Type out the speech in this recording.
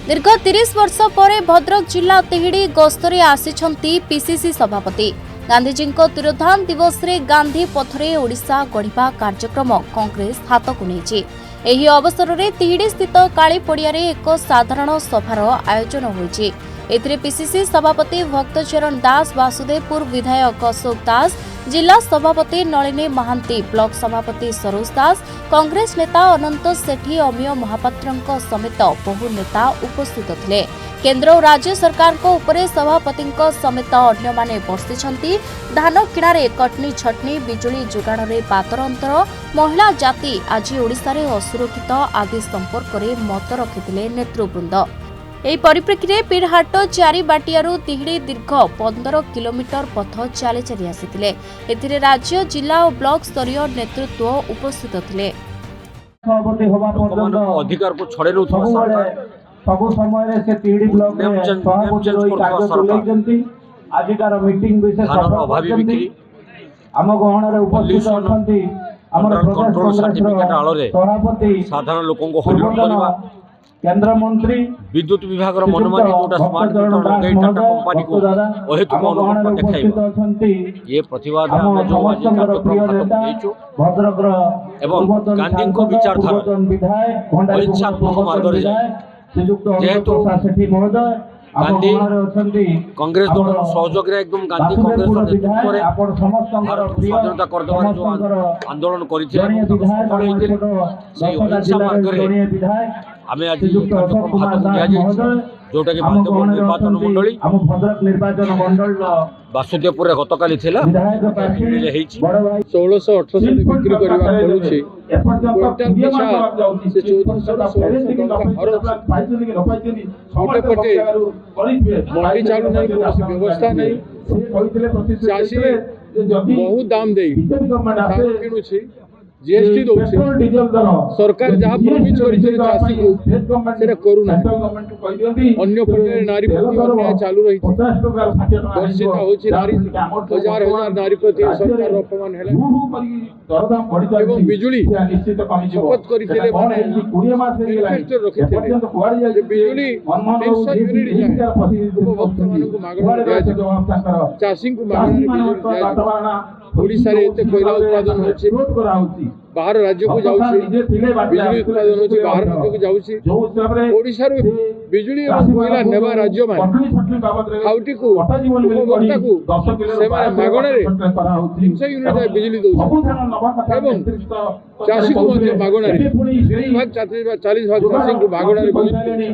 दीर्घ 30 वर्ष पर भद्रक जिला तिहिडी गस्तरे आसिछंती पीसीसी सभापति। गांधीजी तिरोधान दिवस रे गांधी पथरे ओडिशा गढ़िबा कार्यक्रम कांग्रेस हाथ को नेछि। एही अवसर रे तिहिडी स्थित काली पड़िया रे एक साधारण सभार आयोजन होइछि। एथिरे पीसीसी सभापति भक्तचरण दास, वासुदेवपुर विधायक अशोक दास, जिला सभापति नलिनी महांती, ब्लॉक सभापति सरोज दास, कांग्रेस नेता अनंत सेठी, अमिय महापात्रଙ୍କ समेत बहु नेता उपस्थित थिले। केंद्र और राज्य सरकार को उपरे सभापति समेत अन्य माने बर्षिछंती। धान किणारे कटनी छटनी, बिजुली जोगाण रे बातर अंतर, महिला जाति आज ओडिशा रे असुरक्षित आदि संपर्क रे मत रखिथिले नेतृवृंद। ଏହି ପରିପ୍ରେକ୍ଷୀରେ ପିରହାଟ ଚାରିବାଟିଆରୁ ତିହିଡି ଦୀର୍ଘ 15 କିଲୋମିଟର ପଥ ଚାଲି ଚାଲି ଆସିଥିଲେ। ଏଥିରେ ରାଜ୍ୟ, ଜିଲ୍ଲା ଓ ବ୍ଲକ ସ୍ତରୀୟ ନେତୃତ୍ୱ ଉପସ୍ଥିତ ଥିଲେ। ଅଧିକାର को छड़े रहउथबा सरकार सब समय रे से तिहिडी ब्लॉक रे सभापति होई कार्य चलाइजंती। आजिकार मीटिंग विशेष अभावी बिक्री आम गहन रे उपस्थित अछंती। हमर कंट्रोल सर्टिफिकेट आलोरे सभापति साधारण लोकों को हल्लड़ करबा, केंद्र मंत्री विद्युत विभाग रो मनमानी जोटा स्मार्ट मीटर लगाई टाटा कंपनी को अहेतुक अनुकंपा देखाइबा। ये प्रतिवाद में जो आज कार्यक्रम हाथ देइछु भद्रक रो एवं गांधी को विचारधारा अहिंसात्मक मार्ग रे जाए। जेहेतु गांधी कांग्रेस दल सहयोग रे एकदम गांधी कांग्रेस नेतृत्व रे भारत स्वाधीनता करदबार जो आंदोलन करिथिले से अहिंसा मार्ग रे आमे आज कार्यक्रम हाथ दिया जाय। जोटा कि निर्वाचन मंडली वासुदेवपुर गतकाली थिला 1618 बिक्री करबा पड़ुछि। क्विंटल पिछा से 1400 पटे मंडी चालू नहीं, कोनोसी व्यवस्था नहीं। चाषी बहुत दाम दे किणुछि, जीएसटी दउछि। सरकार जहाँ प्रॉमिस करिছে चाषी को सेटा करू ना। अन्य पटे नारी प्रति अन्याय चालू रही वर्षित होछि। नारी हजार हजार नारी प्रति सरकार अपमान हैला एवं बिजुली शपथ करिथिले माने मैनिफेस्टो रखिथिले जे बिजुली 300 यूनिट जाए उपभोक्ता मानक मागणा दिया, चाषी को मागणा बिजुली दिया। ओडिशा रे एते कोयला उत्पादन होछि, बाहर राज्य को जाउछि। बिजुली उत्पादन होछि, बाहर राज्य को जाउछि। ओडिशा रे बिजुली एवं कोयला नेबा राज्य में खाउटी को उपभोक्ता को से मागणा रे 300 यूनिट बिजुली दउछि एवं चाषी को मागणा रे 30 भाग 40 भाग चाषी को मागणा रे बिजुली।